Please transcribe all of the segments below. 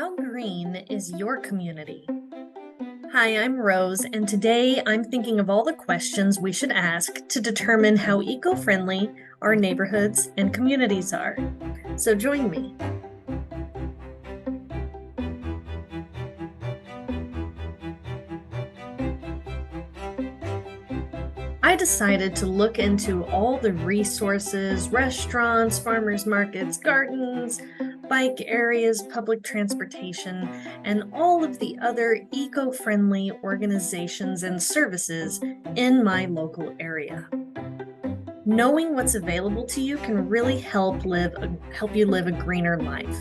How green is your community? Hi, I'm Rose, and today I'm thinking of all the questions we should ask to determine how eco-friendly our neighborhoods and communities are. So join me. I decided to look into all the resources, restaurants, farmers markets, gardens, bike areas, public transportation, and all of the other eco-friendly organizations and services in my local area. Knowing what's available to you can really help you live a greener life.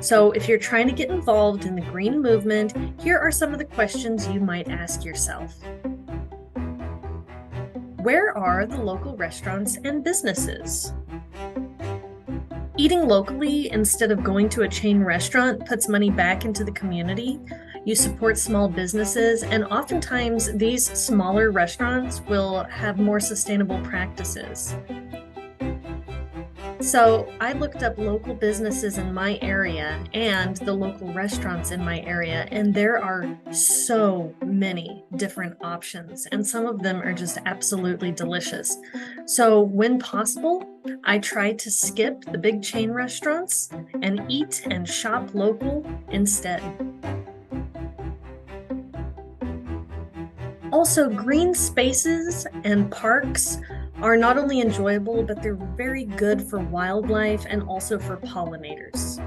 So if you're trying to get involved in the green movement, here are some of the questions you might ask yourself. Where are the local restaurants and businesses? Eating locally instead of going to a chain restaurant puts money back into the community. You support small businesses, and oftentimes these smaller restaurants will have more sustainable practices. So I looked up local businesses in my area and the local restaurants in my area, and there are so many different options, and some of them are just absolutely delicious. So when possible, I try to skip the big chain restaurants and eat and shop local instead. Also, green spaces and parks are not only enjoyable, but they're very good for wildlife and also for pollinators.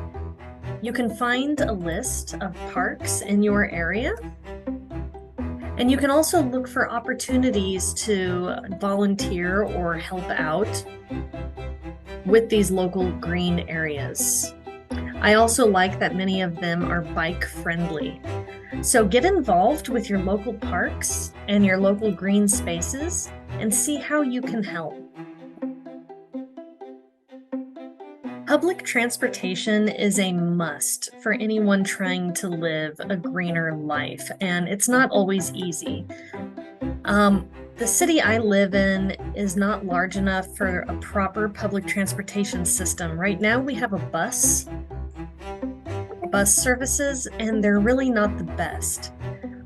You can find a list of parks in your area, and you can also look for opportunities to volunteer or help out with these local green areas. I also like that many of them are bike friendly. So get involved with your local parks and your local green spaces and see how you can help. Public transportation is a must for anyone trying to live a greener life, and it's not always easy. The city I live in is not large enough for a proper public transportation system. Right now we have a bus services, and they're really not the best.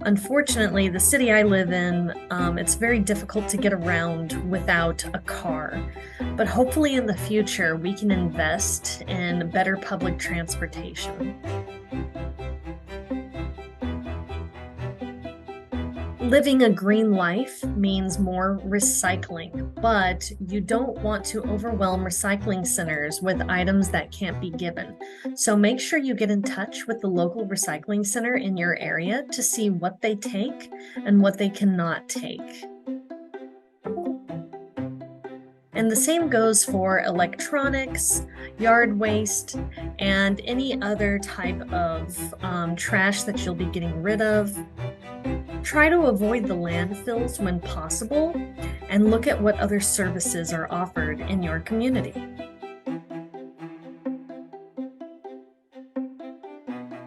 Unfortunately, the city I live in, it's very difficult to get around without a car. But hopefully in the future, we can invest in better public transportation. Living a green life means more recycling, but you don't want to overwhelm recycling centers with items that can't be given. So make sure you get in touch with the local recycling center in your area to see what they take and what they cannot take. And the same goes for electronics, yard waste, and any other type of trash that you'll be getting rid of. Try to avoid the landfills when possible and look at what other services are offered in your community.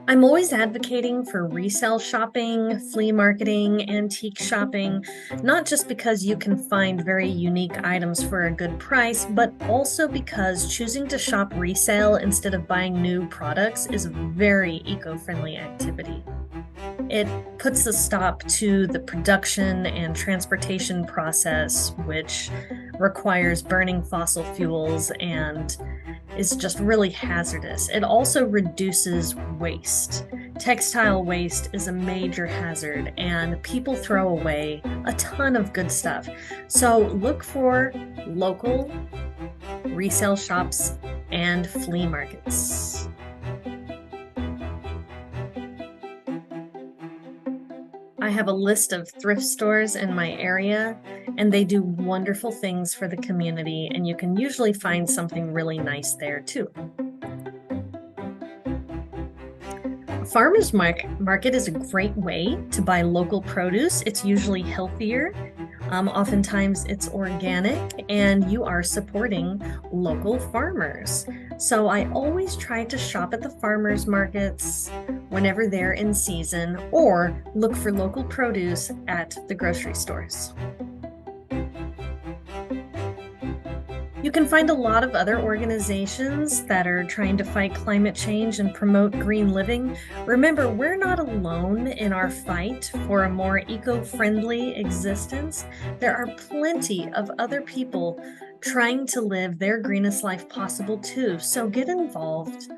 I'm always advocating for resale shopping, flea marketing, antique shopping, not just because you can find very unique items for a good price, but also because choosing to shop resale instead of buying new products is a very eco-friendly activity. It puts a stop to the production and transportation process, which requires burning fossil fuels and is just really hazardous. It also reduces waste. Textile waste is a major hazard, and people throw away a ton of good stuff. So look for local resale shops and flea markets. I have a list of thrift stores in my area, and they do wonderful things for the community, and you can usually find something really nice there too. A farmer's market is a great way to buy local produce. It's usually healthier. Oftentimes it's organic, and you are supporting local farmers. So I always try to shop at the farmers markets whenever they're in season, or look for local produce at the grocery stores. You can find a lot of other organizations that are trying to fight climate change and promote green living. Remember, we're not alone in our fight for a more eco-friendly existence. There are plenty of other people trying to live their greenest life possible too. So get involved.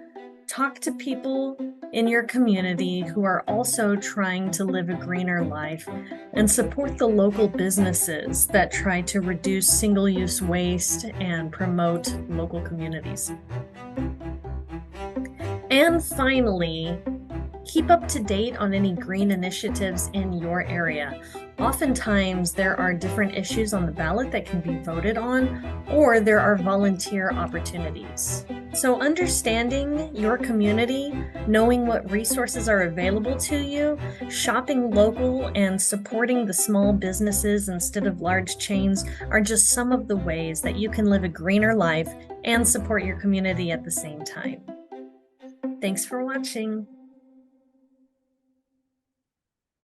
Talk to people in your community who are also trying to live a greener life, and support the local businesses that try to reduce single-use waste and promote local communities. And finally, keep up to date on any green initiatives in your area. Oftentimes, there are different issues on the ballot that can be voted on, or there are volunteer opportunities. So understanding your community, knowing what resources are available to you, shopping local, and supporting the small businesses instead of large chains are just some of the ways that you can live a greener life and support your community at the same time. Thanks for watching.